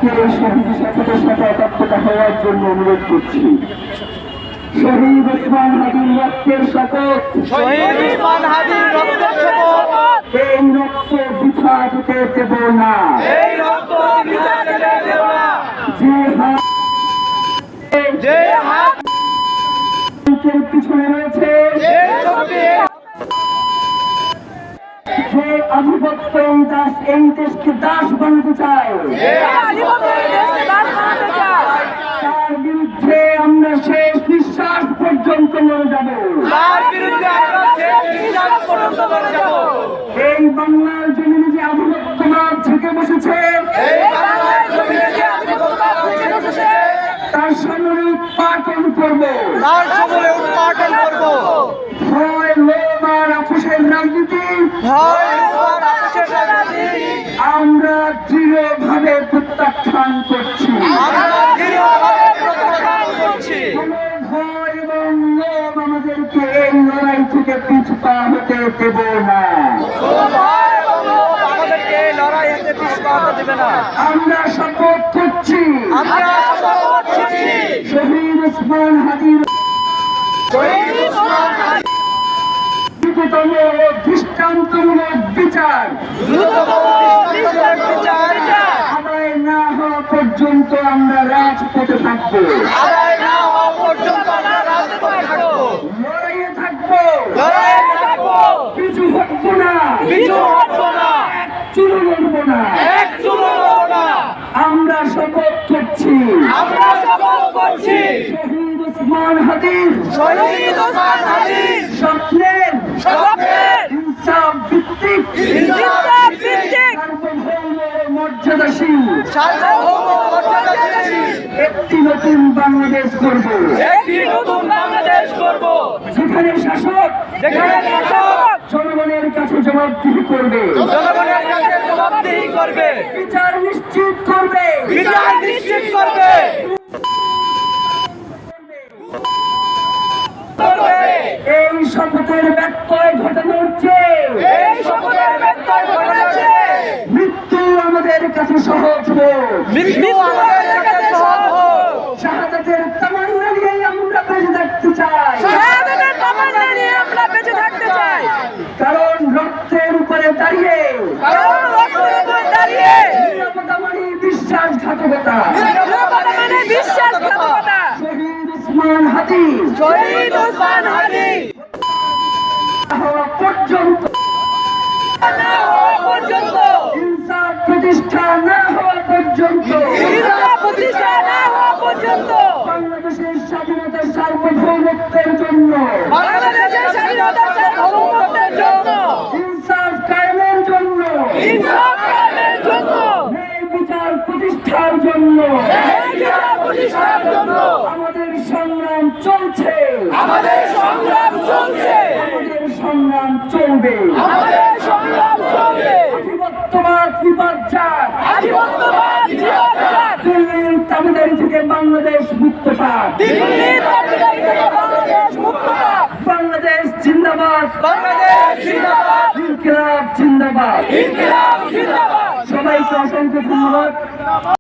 আজকের এই শহীদ সাথীদের সাথে একাত্মতা হওয়ার জন্য অনুরোধ করছি। শহীদ ওসমান হাদির রক্তের শপথ, শহীদ ওসমান হাদির রক্তের শপথ, এই রক্ত বৃথা যেতে দেব না, এই রক্ত বৃথা যেতে দেব না। যে হাত পিছনে রয়েছে, যে শক্তি যে আধিপত্য এই দেশকে দাস বানাতে চায়, তার বিরুদ্ধে আমরা শেষ নিঃশ্বাস পর্যন্ত লড়ে যাব। তার বিরুদ্ধে আমরা শেষ নিঃশ্বাস পর্যন্ত লড়ে যাব। এই বাংলার জমিনে যে আধিপত্যবাদ থেকে বসেছে, এই বাংলার জমিনে যে আধিপত্যবাদ থেকে বসেছে, তার সামনে উৎপাটন করব, তার সামনে উৎপাটন করব। ভয়, লোভ আর আপোষের রাজনীতি ভয়, লোভ আর আপোষের রাজনীতি আমরা দৃঢ়ভাবে প্রত্যাখ্যান করছি। আমরা দৃঢ়ভাবে প্রত্যাখ্যান করছি। কোনো ভয় এবং লোভ আমাদেরকে এই লড়াই থেকে পিছপা হতে দেব না। কোনো ভয় এবং লোভ আমাদেরকে এই লড়াই হতে পিছপা হতে দেবে না। আমরা শপথ করছি, আমরা শপথ করছি, শহীদ ওসমান হাদির শহীদ ওসমান হাদির দ্রুততম ও দৃষ্টান্তমূলক বিচার আদায় না হওয়া পর্যন্ত আমরা রাজপথে থাকবো, আদায় না হওয়া পর্যন্ত আমরা রাজপথে থাকবো, লড়াইয়ে থাকবো, লড়াইয়ে থাকবো, পিছু হটবো না, পিছু হটবো না, এক চুলো লড়বো না। এক চুলো লড়বো না। আমরা শপথ করছি, আমরা শপথ করছি, শহীদ ওসমান হাদির শহীদ ওসমান হাদির স্বপ্নের ইনসাফ ভিত্তিক সার্বভৌম মর্যাদাশীল সার্বভৌম মর্যাদাশীল একটি নতুন বাংলাদেশ করব, একটি নতুন বাংলাদেশ করব, যেখানে শাসক জনগণের কাছে জবাবদিহি করবে, জনগণের কাছে জবাবদিহি করবে, বিচার নিশ্চিত করবে, বিচার নিশ্চিত করবে, এই শপথের ব্যত্যয় ঘটানোর চেয়ে এই শপথের ব্যত্যয় ঘটাচ্ছে মৃত্যু আমাদের কাছে সহজ হোক, মৃত্যু আমাদের কাছে সহজ হোক। শাহাদাতের তামান্না নিয়ে আমরা বেঁচে থাকতে চাই, শাহাদাতের তামান্না নিয়ে আমরা বেঁচে থাকতে চাই। কারণ রক্তের উপরে দাঁড়িয়ে কারণ রক্তের উপর দাঁড়িয়ে নিরাপত্তা মানে বিশ্বাসঘাতকতা, নিরাপত্তা মানে বিশ্বাসঘাতকতা। শহীদ ওসমান হাদি শহীদ ওসমান হাদি হওয়া পর্যন্ত, না হওয়া পর্যন্ত, ইনসাফ প্রতিষ্ঠা না হওয়া পর্যন্ত, ইনসাফ প্রতিষ্ঠা না হওয়া পর্যন্ত বাংলাদেশের স্বাধীনতার সার্বভৌমত্বের জন্য, বাংলাদেশের স্বাধীনতার সার্বভৌমত্বের জন্য, ইনসাফ কায়েমের জন্য, ইনসাফ কায়েমের জন্য, ন্যায় বিচার প্রতিষ্ঠার জন্য ন্যায় বিচার প্রতিষ্ঠার জন্য আমাদের সংগ্রাম চলছে, আমাদের সংগ্রাম চলছে, আমাদের সংগ্রাম চলবে। আমাদের সংগ্রাম চলবে। আধিপত্যবাদ বিপর্যয়, আধিপত্যবাদ বিপর্যয়, দিল্লির তাবেদারি থেকে বাংলাদেশ মুক্ত পাক, দিল্লির তাবেদারি থেকে বাংলাদেশ মুক্ত পাক, বাংলাদেশ জিন্দাবাদ, বাংলাদেশ জিন্দাবাদ, ইনকিলাব জিন্দাবাদ। ইনকিলাব জিন্দাবাদ। সবাইকে অসংখ্য ধন্যবাদ।